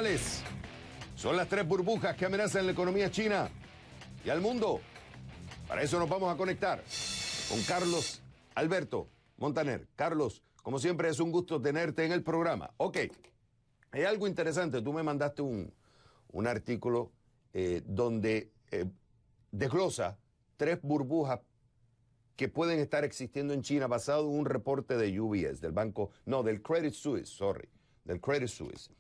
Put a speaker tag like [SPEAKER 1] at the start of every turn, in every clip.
[SPEAKER 1] ¿Cuáles son las tres burbujas que amenazan la economía china y al mundo? Para eso nos vamos a conectar con Carlos Alberto Montaner. Carlos, como siempre es un gusto tenerte en el programa. Ok, hay algo interesante. Tú me mandaste un artículo donde desglosa tres burbujas que pueden estar existiendo en China basado en un reporte de UBS, del Credit Suisse, del Credit Suisse.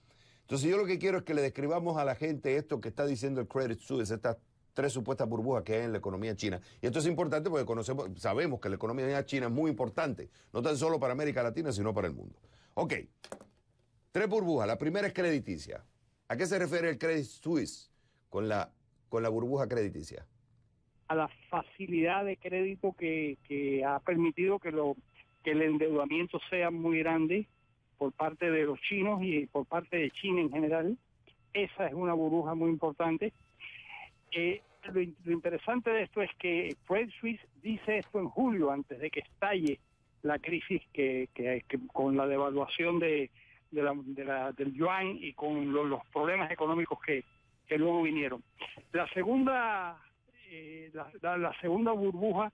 [SPEAKER 1] Entonces yo lo que quiero es que le describamos a la gente esto que está diciendo el Credit Suisse, estas tres supuestas burbujas que hay en la economía china. Y esto es importante porque sabemos que la economía china es muy importante, no tan solo para América Latina, sino para el mundo. Ok, tres burbujas. La primera es crediticia. ¿A qué se refiere el Credit Suisse con la burbuja crediticia?
[SPEAKER 2] A la facilidad de crédito que ha permitido que el endeudamiento sea muy grande por parte de los chinos y por parte de China en general. Esa es una burbuja muy importante. Lo interesante de esto es que Credit Suisse dice esto en julio, antes de que estalle la crisis que con la devaluación del yuan y con los problemas económicos que luego vinieron. La segunda burbuja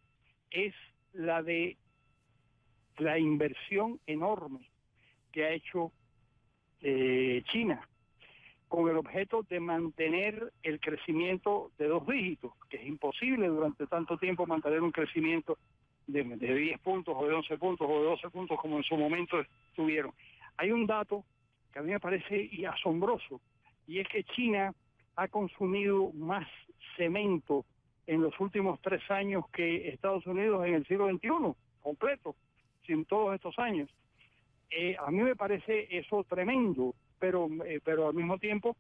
[SPEAKER 2] es la de la inversión enorme que ha hecho China con el objeto de mantener el crecimiento de 2 dígitos, que es imposible durante tanto tiempo mantener un crecimiento de 10 puntos o de 11 puntos o de 12 puntos como en su momento estuvieron. Hay un dato que a mí me parece asombroso, y es que China ha consumido más cemento en los últimos 3 años que Estados Unidos en el siglo XXI, completo, sin todos estos años. A mí me parece eso tremendo, pero al mismo tiempo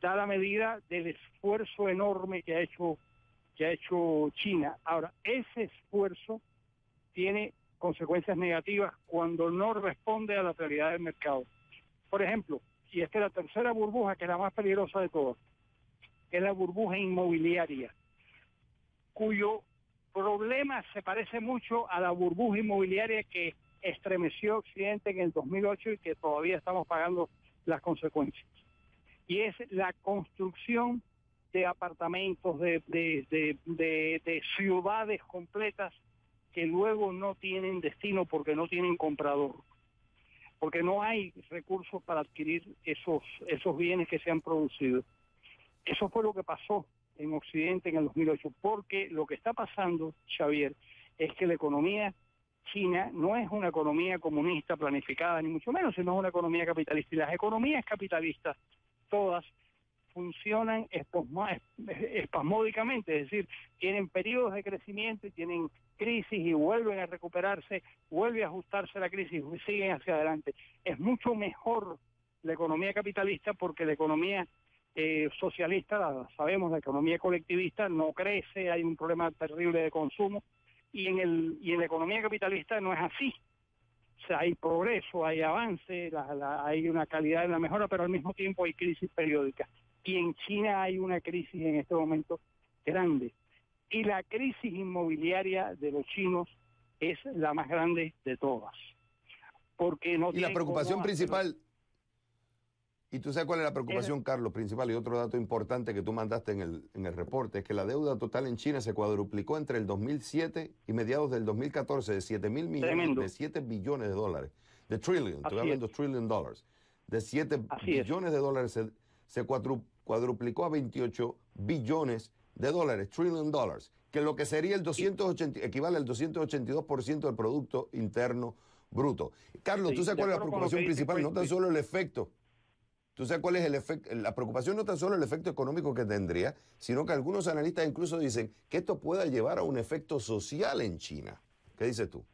[SPEAKER 2] da la medida del esfuerzo enorme que ha hecho China. Ahora, ese esfuerzo tiene consecuencias negativas cuando no responde a la realidad del mercado. Por ejemplo, y esta es la tercera burbuja, que es la más peligrosa de todas, que es la burbuja inmobiliaria, cuyo problema se parece mucho a la burbuja inmobiliaria que estremeció Occidente en el 2008 y que todavía estamos pagando las consecuencias. Y es la construcción de apartamentos, de ciudades completas que luego no tienen destino porque no tienen comprador, porque no hay recursos para adquirir esos bienes que se han producido. Eso fue lo que pasó en Occidente en el 2008, porque lo que está pasando, Xavier, es que la economía China no es una economía comunista planificada, ni mucho menos, sino una economía capitalista. Y las economías capitalistas, todas, funcionan espasmódicamente, es decir, tienen periodos de crecimiento y tienen crisis y vuelven a recuperarse, vuelve a ajustarse la crisis y siguen hacia adelante. Es mucho mejor la economía capitalista porque la economía socialista, sabemos, la economía colectivista no crece, hay un problema terrible de consumo, y en la economía capitalista no es así. O sea, hay progreso, hay avance, hay una calidad en la mejora, pero al mismo tiempo hay crisis periódicas. Y en China hay una crisis en este momento grande. Y la crisis inmobiliaria de los chinos es la más grande de todas. Porque no
[SPEAKER 1] y la preocupación principal, y tú sabes cuál es la preocupación, Carlos, principal, y otro dato importante que tú mandaste en el reporte, es que la deuda total en China se cuadruplicó entre el 2007 y mediados del 2014 de 7 mil millones,
[SPEAKER 2] tremendo.
[SPEAKER 1] de 7 billones de dólares, de trillion, estoy hablando de trillion dollars, de 7 billones de dólares se cuadruplicó a 28 billones de dólares, trillion dollars, que lo que sería equivale al 282% del Producto Interno Bruto. Carlos, ¿tú sabes cuál es la preocupación principal? No tan solo el efecto. ¿Tú sabes cuál es el efecto? La preocupación no tan solo el efecto económico que tendría, sino que algunos analistas incluso dicen que esto pueda llevar a un efecto social en China. ¿Qué dices tú?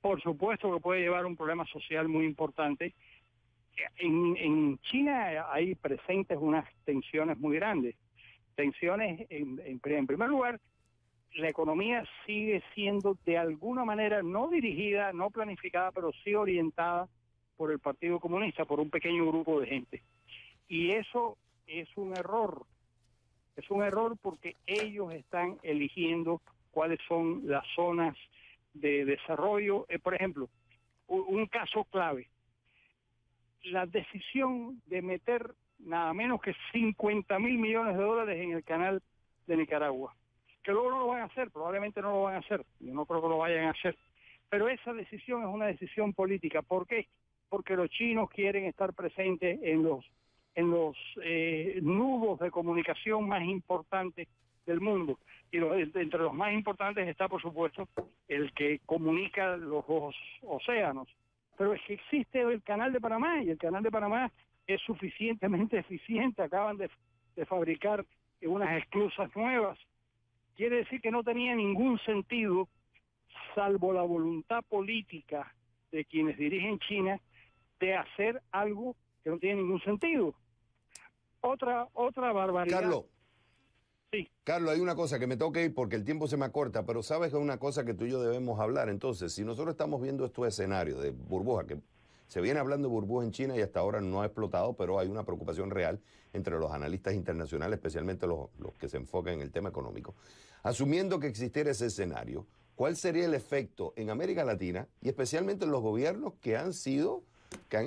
[SPEAKER 2] Por supuesto que puede llevar a un problema social muy importante. En China hay presentes unas tensiones muy grandes. Tensiones, en primer lugar, la economía sigue siendo de alguna manera no dirigida, no planificada, pero sí orientada por el Partido Comunista, por un pequeño grupo de gente. Y eso es un error. Es un error porque ellos están eligiendo cuáles son las zonas de desarrollo. Por ejemplo, un caso clave. la decisión de meter nada menos que 50.000 millones de dólares en el canal de Nicaragua. Que luego no lo van a hacer, probablemente no lo van a hacer, yo no creo que lo vayan a hacer. Pero esa decisión es una decisión política. ¿Por qué? Porque los chinos quieren estar presentes en los nudos de comunicación más importantes del mundo. Y entre los más importantes está, por supuesto, el que comunica los dos océanos. Pero es que existe el Canal de Panamá, y el Canal de Panamá es suficientemente eficiente. Acaban de fabricar unas esclusas nuevas. Quiere decir que no tenía ningún sentido, salvo la voluntad política de quienes dirigen China, de hacer algo que no tiene ningún sentido. Otra barbaridad.
[SPEAKER 1] Carlos,
[SPEAKER 2] sí.
[SPEAKER 1] Carlos, hay una cosa que me tengo que ir porque el tiempo se me acorta, pero sabes que es una cosa que tú y yo debemos hablar. Entonces, si nosotros estamos viendo estos escenarios de burbuja, que se viene hablando de burbuja en China y hasta ahora no ha explotado, pero hay una preocupación real entre los analistas internacionales, especialmente los que se enfocan en el tema económico. Asumiendo que existiera ese escenario, ¿cuál sería el efecto en América Latina y especialmente en los gobiernos que han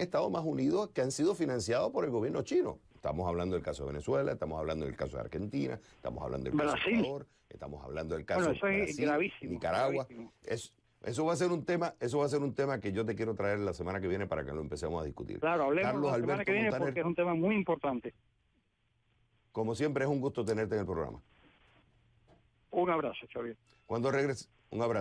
[SPEAKER 1] estado más unidos, que han sido financiados por el gobierno chino? Estamos hablando del caso de Venezuela, estamos hablando del caso de Argentina, estamos hablando del caso de Ecuador, estamos hablando del caso de Brasil, Nicaragua. Eso va a ser un tema que yo te quiero traer la semana que viene para que lo empecemos a discutir.
[SPEAKER 2] Claro, hablemos
[SPEAKER 1] Carlos
[SPEAKER 2] la semana
[SPEAKER 1] Alberto
[SPEAKER 2] que viene
[SPEAKER 1] Montaner,
[SPEAKER 2] porque es un tema muy importante.
[SPEAKER 1] como siempre es un gusto tenerte en el programa.
[SPEAKER 2] Un abrazo, Xavier.
[SPEAKER 1] Cuando regreses, un abrazo.